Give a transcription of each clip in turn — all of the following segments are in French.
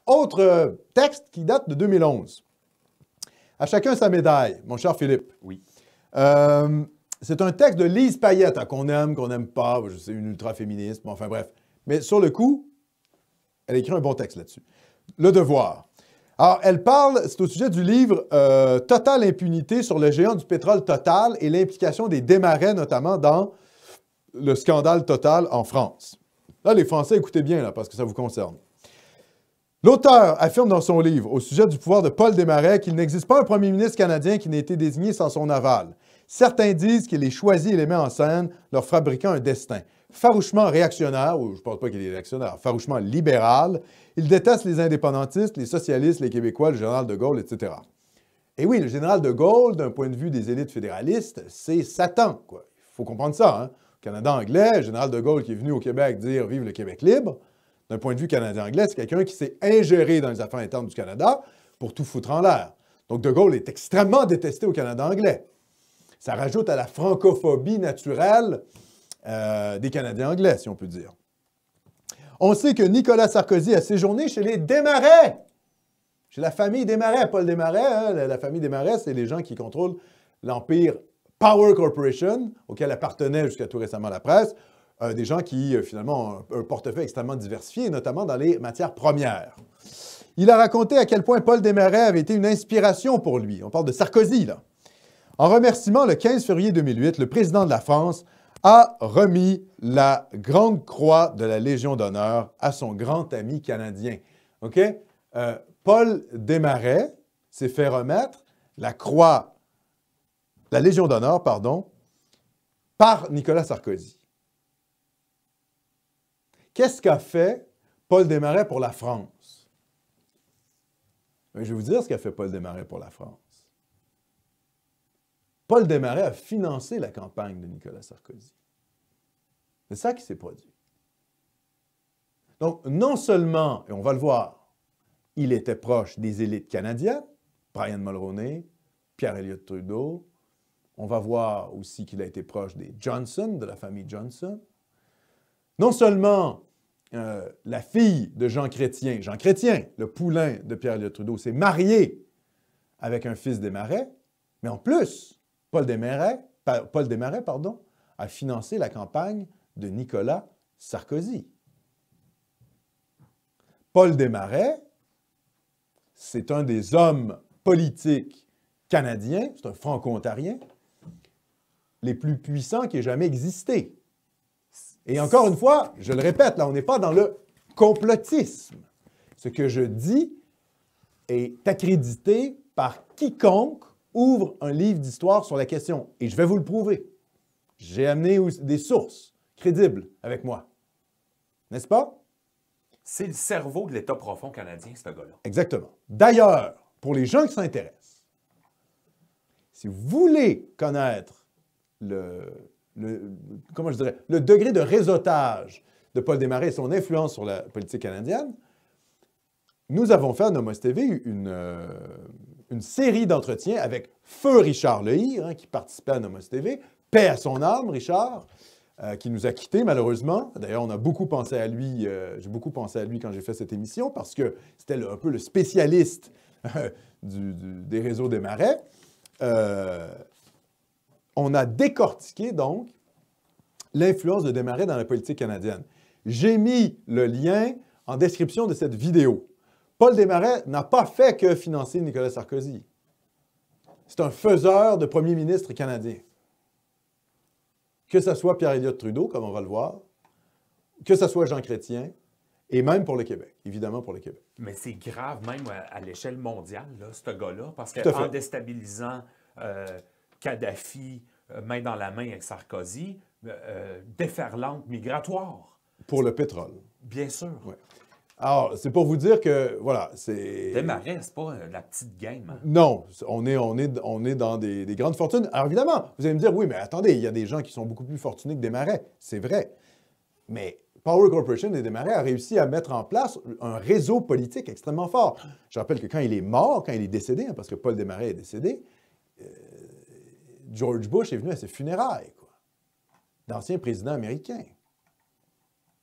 Autre texte qui date de 2011. À chacun sa médaille, mon cher Philippe. Oui. C'est un texte de Lise Payette, hein, qu'on n'aime pas, je sais, une ultra-féministe, bon, enfin bref. Mais sur le coup, elle écrit un bon texte là-dessus. Le Devoir. Alors, elle parle, c'est au sujet du livre Total impunité sur le géant du pétrole Total et l'implication des Desmarais, notamment dans le scandale Total en France. Là, les Français, écoutez bien, là, parce que ça vous concerne. L'auteur affirme dans son livre, au sujet du pouvoir de Paul Desmarais, qu'il n'existe pas un premier ministre canadien qui n'ait été désigné sans son aval. Certains disent qu'il les choisit et les met en scène, leur fabriquant un destin. Farouchement réactionnaire, ou je ne pense pas qu'il est réactionnaire, farouchement libéral, il déteste les indépendantistes, les socialistes, les Québécois, le général de Gaulle, etc. Et oui, le général de Gaulle, d'un point de vue des élites fédéralistes, c'est Satan, quoi. Il faut comprendre ça, hein? Au Canada anglais, le général de Gaulle qui est venu au Québec dire « Vive le Québec libre », d'un point de vue canadien-anglais, c'est quelqu'un qui s'est ingéré dans les affaires internes du Canada pour tout foutre en l'air. Donc, de Gaulle est extrêmement détesté au Canada anglais. Ça rajoute à la francophobie naturelle des Canadiens anglais, si on peut dire. On sait que Nicolas Sarkozy a séjourné chez les Desmarais, chez la famille Desmarais. Paul Desmarais, hein, la famille Desmarais, c'est les gens qui contrôlent l'empire Power Corporation, auquel appartenait jusqu'à tout récemment la presse, des gens qui, finalement, ont un portefeuille extrêmement diversifié, notamment dans les matières premières. Il a raconté à quel point Paul Desmarais avait été une inspiration pour lui. On parle de Sarkozy, là. En remerciement, le 15 février 2008, le président de la France a remis la Grande Croix de la Légion d'honneur à son grand ami canadien. OK? Paul Desmarais s'est fait remettre la croix, la Légion d'honneur, pardon, par Nicolas Sarkozy. Qu'est-ce qu'a fait Paul Desmarais pour la France? Je vais vous dire ce qu'a fait Paul Desmarais pour la France. Paul Desmarais a financé la campagne de Nicolas Sarkozy. C'est ça qui s'est produit. Donc, non seulement, et on va le voir, il était proche des élites canadiennes, Brian Mulroney, Pierre Elliott Trudeau. On va voir aussi qu'il a été proche des Johnson, de la famille Johnson. Non seulement la fille de Jean Chrétien, le poulain de Pierre Elliott Trudeau, s'est marié avec un fils Desmarais, mais en plus, Paul Desmarais, a financé la campagne de Nicolas Sarkozy. Paul Desmarais, c'est un des hommes politiques canadiens, c'est un franco-ontarien, les plus puissants qui ait jamais existé. Et encore une fois, je le répète, là, on n'est pas dans le complotisme. Ce que je dis est accrédité par quiconque ouvre un livre d'histoire sur la question. Et je vais vous le prouver. J'ai amené des sources crédibles avec moi. N'est-ce pas? C'est le cerveau de l'État profond canadien, ce gars-là. Exactement. D'ailleurs, pour les gens qui s'intéressent, si vous voulez connaître le degré de réseautage de Paul Desmarais et son influence sur la politique canadienne, nous avons fait à Nomos TV une série d'entretiens avec Feu Richard Lehir, hein, qui participait à Nomos TV. Paix à son âme, Richard, qui nous a quittés malheureusement. D'ailleurs, on a beaucoup pensé à lui, j'ai beaucoup pensé à lui quand j'ai fait cette émission, parce que c'était un peu le spécialiste des réseaux Desmarais. On a décortiqué donc l'influence de Desmarais dans la politique canadienne. J'ai mis le lien en description de cette vidéo. Paul Desmarais n'a pas fait que financer Nicolas Sarkozy. C'est un faiseur de premier ministre canadien. Que ce soit Pierre Elliott Trudeau, comme on va le voir, que ce soit Jean Chrétien, et même pour le Québec, évidemment pour le Québec. Mais c'est grave même à l'échelle mondiale, là, ce gars-là, parce qu'en déstabilisant Kadhafi, main dans la main avec Sarkozy, déferlante migratoire. Pour le pétrole. Bien sûr. Ouais. Alors, c'est pour vous dire que, voilà, c'est... Desmarais, c'est pas la petite game. Hein? Non, on est dans des grandes fortunes. Alors, évidemment, vous allez me dire, oui, mais attendez, il y a des gens qui sont beaucoup plus fortunés que Desmarais. C'est vrai. Mais Power Corporation et Desmarais a réussi à mettre en place un réseau politique extrêmement fort. Je rappelle que quand il est mort, quand il est décédé, hein, parce que Paul Desmarais est décédé, George Bush est venu à ses funérailles, quoi, d'ancien président américain.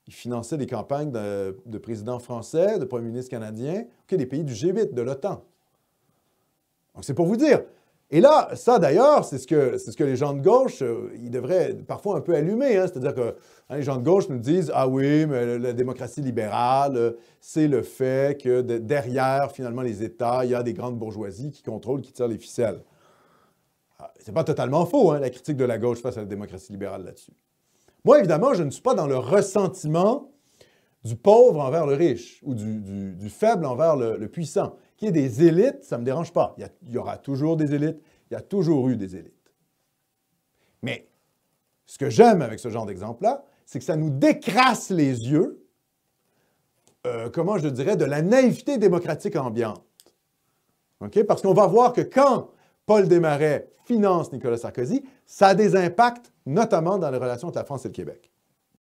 il finançait des campagnes de présidents français, de premiers ministres canadiens, des pays du G8, de l'OTAN. Donc, c'est pour vous dire. Et là, ça d'ailleurs, c'est ce que les gens de gauche, ils devraient parfois un peu allumer. Hein? C'est-à-dire que les gens de gauche nous disent « Ah oui, mais la démocratie libérale, c'est le fait que derrière, finalement, les États, il y a des grandes bourgeoisies qui contrôlent, qui tirent les ficelles. » C'est pas totalement faux, hein, la critique de la gauche face à la démocratie libérale là-dessus. Moi, évidemment, je ne suis pas dans le ressentiment du pauvre envers le riche ou du faible envers le puissant. Qu'il y ait des élites, ça ne me dérange pas. Il y aura toujours des élites, il y a toujours eu des élites. Mais ce que j'aime avec ce genre d'exemple-là, c'est que ça nous décrasse les yeux, comment je dirais, de la naïveté démocratique ambiante. Okay? Parce qu'on va voir que quand Paul Desmarais finance Nicolas Sarkozy, ça a des impacts, notamment dans les relations entre la France et le Québec.